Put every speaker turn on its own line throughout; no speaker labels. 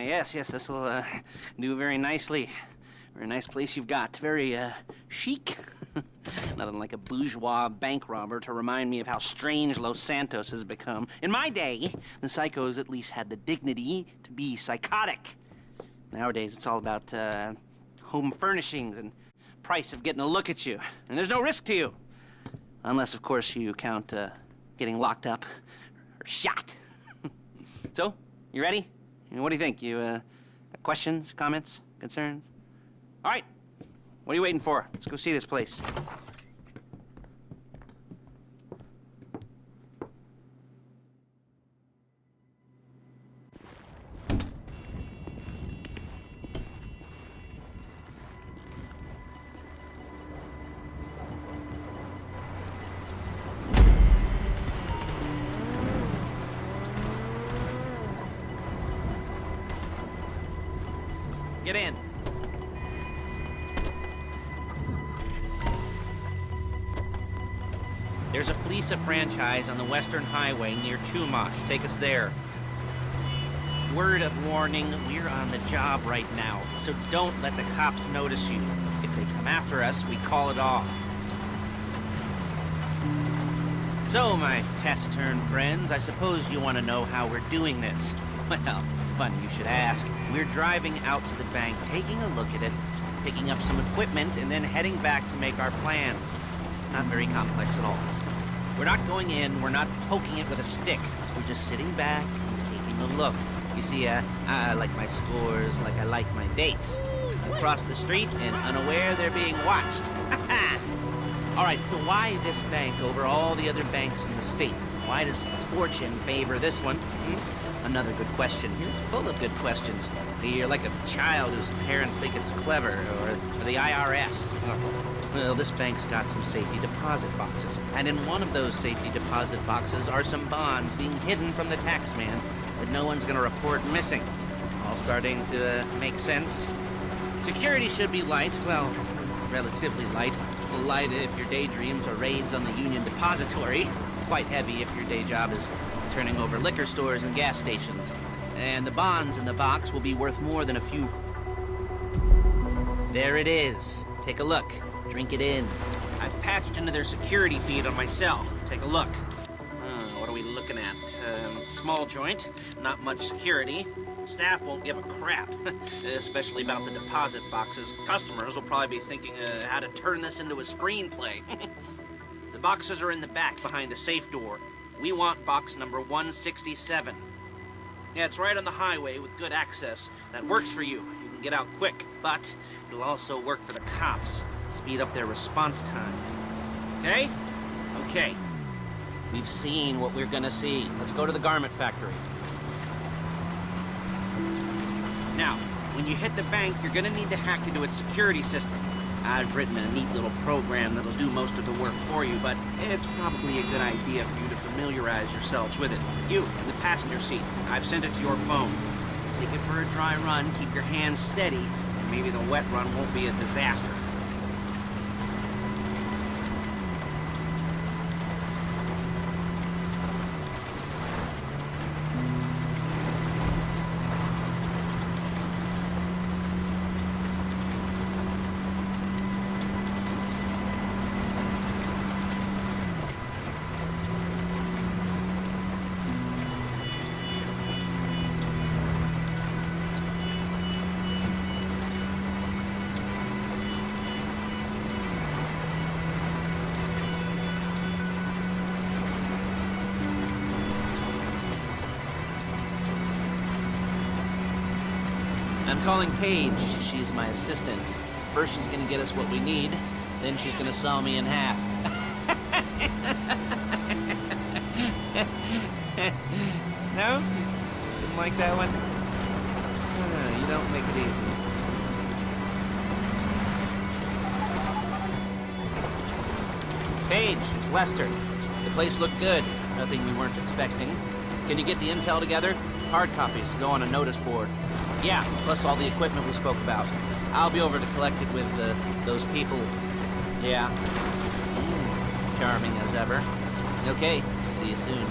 yes, this will do very nicely. Very nice place you've got. Very chic. Nothing like a bourgeois bank robber to remind me of how strange Los Santos has become. In my day, the psychos at least had the dignity to be psychotic. Nowadays, it's all about home furnishings and price of getting a look at you. And there's no risk to you. Unless, of course, you count getting locked up or shot. So, you ready? What do you think? You got questions, comments, concerns? All right. What are you waiting for? Let's go see this place. Get in. There's a Fleeca franchise on the Western Highway near Chumash. Take us there. Word of warning, we're on the job right now, so don't let the cops notice you. If they come after us, we call it off. So, my taciturn friends, I suppose you want to know how we're doing this. Well, funny you should ask. We're driving out to the bank, taking a look at it, picking up some equipment, and then heading back to make our plans. Not very complex at all. We're not going in, we're not poking it with a stick. We're just sitting back and taking a look. You see, I like my scores like I like my dates. Across the street and unaware they're being watched. All right, so why this bank over all the other banks in the state? Why does fortune favor this one? Another good question. You're full of good questions. You're like a child whose parents think it's clever, or the IRS. Well, this bank's got some safety deposit boxes, and in one of those safety deposit boxes are some bonds being hidden from the tax man that no one's gonna report missing. All starting to make sense. Security should be light, well, relatively light. Light if your daydreams are raids on the Union Depository. Quite heavy if your day job is turning over liquor stores and gas stations. And the bonds in the box will be worth more than a few. There it is. Take a look. Drink it in. I've patched into their security feed on my cell. Take a look. What are we looking at? Small joint, not much security. Staff won't give a crap, especially about the deposit boxes. Customers will probably be thinking how to turn this into a screenplay. The boxes are in the back behind a safe door. We want box number 167. Yeah, it's right on the highway with good access. That works for you. You can get out quick, but it'll also work for the cops. Speed up their response time. Okay? Okay. We've seen what we're gonna see. Let's go to the garment factory. Now, when you hit the bank, you're gonna need to hack into its security system. I've written a neat little program that'll do most of the work for you, but it's probably a good idea for you to familiarize yourselves with it. You, in the passenger seat, I've sent it to your phone. Take it for a dry run, keep your hands steady, and maybe the wet run won't be a disaster. I'm calling Paige. She's my assistant. First she's gonna get us what we need, then she's gonna saw me in half. No? Didn't like that one? You don't make it easy. Paige, it's Lester. The place looked good. Nothing we weren't expecting. Can you get the intel together? Hard copies to go on a notice board. Yeah, plus all the equipment we spoke about. I'll be over to collect it with those people. Yeah. Charming as ever. Okay, see you soon.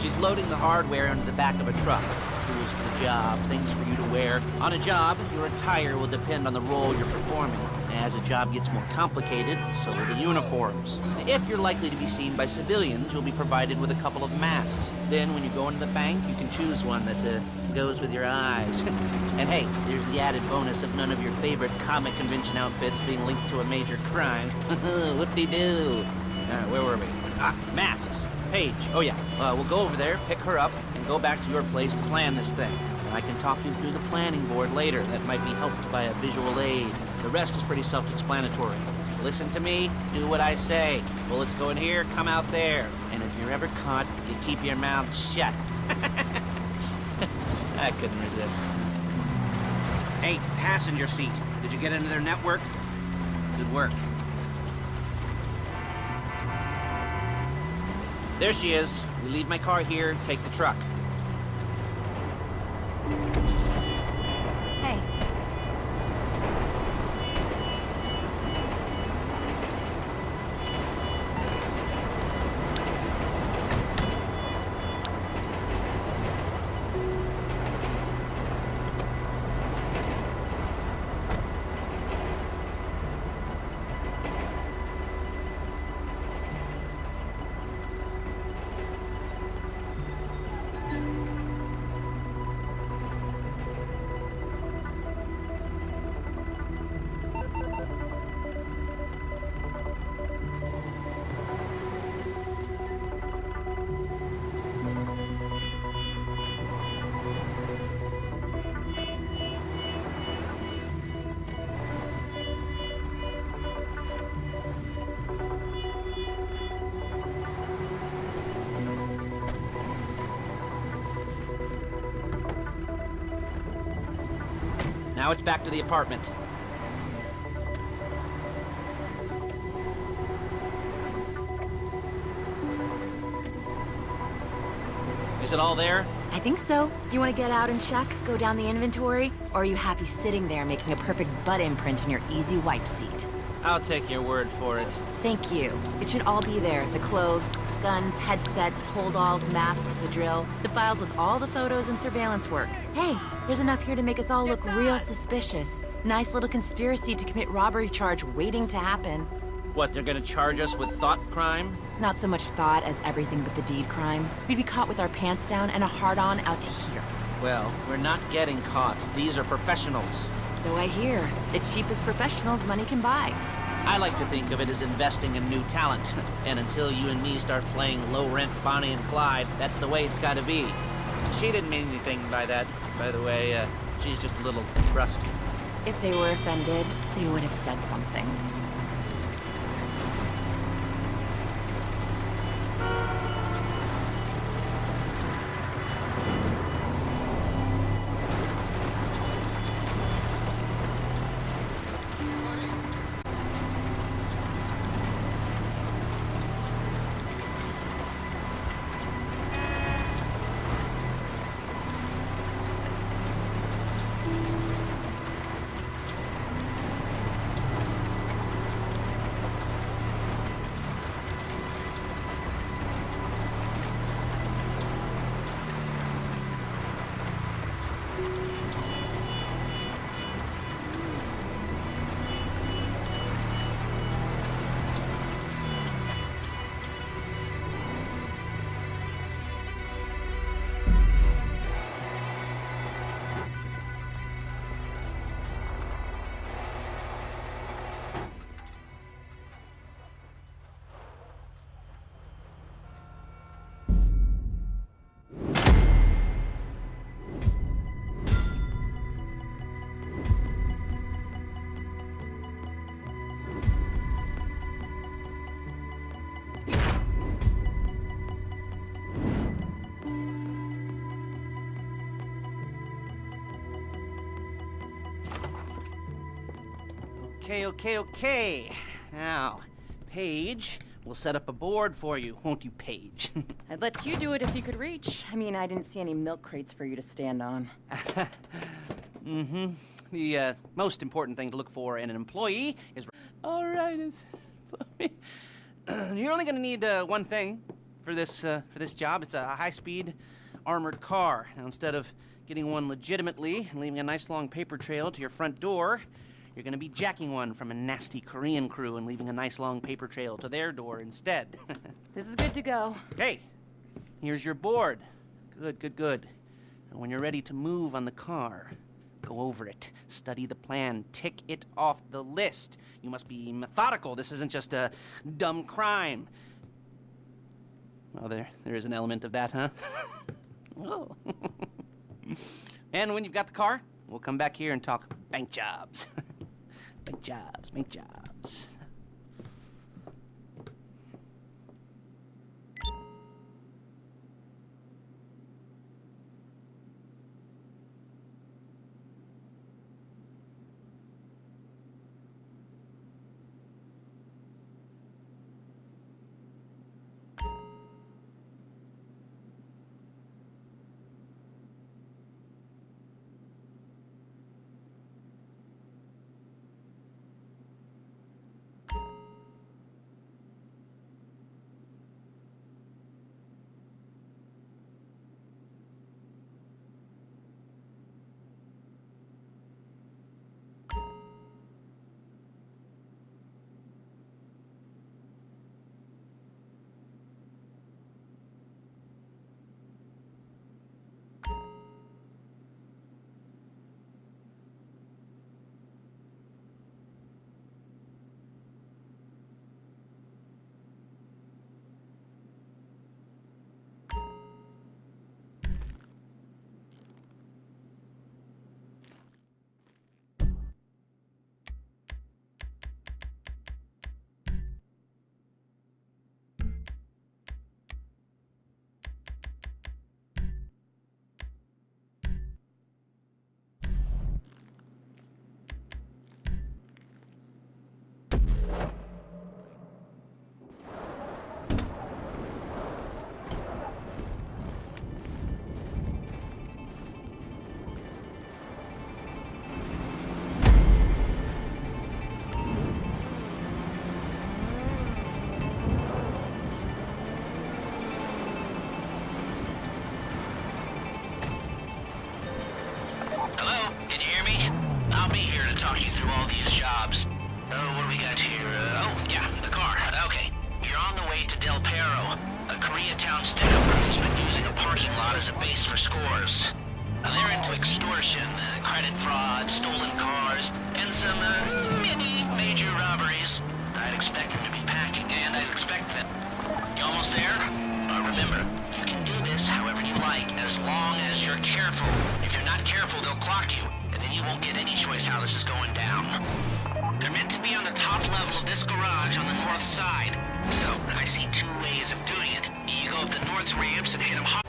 She's loading the hardware onto the back of a truck. Tools for the job, things for you to wear. On a job, your attire will depend on the role you're performing. As the job gets more complicated, so will the uniforms. If you're likely to be seen by civilians, you'll be provided with a couple of masks. Then, when you go into the bank, you can choose one that goes with your eyes. And hey, there's the added bonus of none of your favorite comic convention outfits being linked to a major crime. Whoop-de-doo. Alright, where were we? Ah, masks. Paige. Oh yeah, we'll go over there, pick her up, and go back to your place to plan this thing. And I can talk you through the planning board later. That might be helped by a visual aid. The rest is pretty self-explanatory. Listen to me, do what I say. Bullets go in here, come out there. And if you're ever caught, you keep your mouth shut. I couldn't resist. Hey, passenger seat. Did you get into their network? Good work. There she is. We leave my car here, take the truck.
Hey.
Now it's back to the apartment. Is it all there?
I think so. You want to get out and check? Go down the inventory? Or are you happy sitting there making a perfect butt imprint in your easy wipe seat?
I'll take your word for it.
Thank you. It should all be there. The clothes, guns, headsets, holdalls, masks, the drill. The files with all the photos and surveillance work. Hey, there's enough here to make us all look real suspicious. Nice little conspiracy to commit robbery charge waiting to happen.
What, they're gonna charge us with thought crime?
Not so much thought as everything but the deed crime. We'd be caught with our pants down and a hard-on out to here.
Well, we're not getting caught. These are professionals.
So I hear. The cheapest professionals money can buy.
I like to think of it as investing in new talent. And until you and me start playing low-rent Bonnie and Clyde, that's the way it's gotta be. She didn't mean anything by that, by the way. She's just a little brusque.
If they were offended, they would have said something.
Okay. Now, Paige, we'll set up a board for you, won't you, Paige?
I'd let you do it if you could reach. I mean, I didn't see any milk crates for you to stand on.
Mm-hmm. The most important thing to look for in an employee is... All right, you're only gonna need one thing. for this job. It's a high-speed armored car. Now, instead of getting one legitimately and leaving a nice long paper trail to your front door, you're gonna be jacking one from a nasty Korean crew and leaving a nice long paper trail to their door instead.
This is good to go.
Hey, here's your board. Good, good, good. And when you're ready to move on the car, go over it, study the plan, tick it off the list. You must be methodical. This isn't just a dumb crime. Well, there is an element of that, huh? Oh. And when you've got the car, we'll come back here and talk bank jobs. Bank jobs, bank jobs.
Talk you through all these jobs. Oh, what do we got here? Oh, yeah, the car. Okay. You're on the way to Del Perro. A Koreatown stick-up crew's been using a parking lot as a base for scores. They're into extortion, credit fraud, stolen cars, and some, major robberies. I'd expect them to be packing, and I'd expect them. You almost there? Remember, you can do this however you like, as long as you're careful. If you're not careful, they'll clock you. And then you won't get any choice how this is going down. They're meant to be on the top level of this garage on the north side. So, I see two ways of doing it. You go up the north ramps and hit them hard.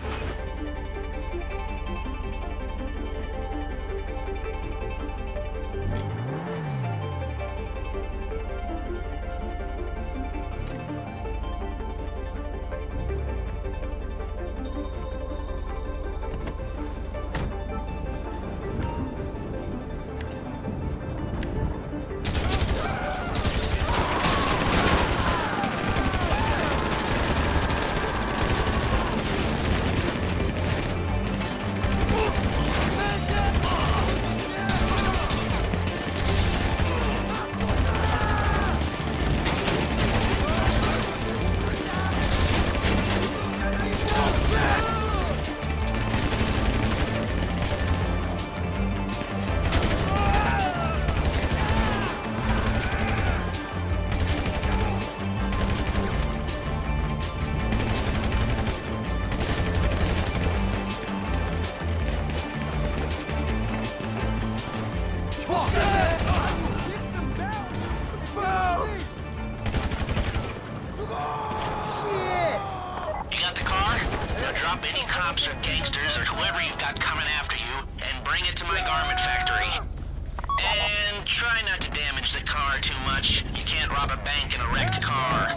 Drop any cops or gangsters or whoever you've got coming after you and bring it to my garment factory. And try not to damage the car too much. You can't rob a bank in a wrecked car.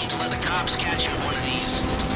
to let the cops catch you in one of these.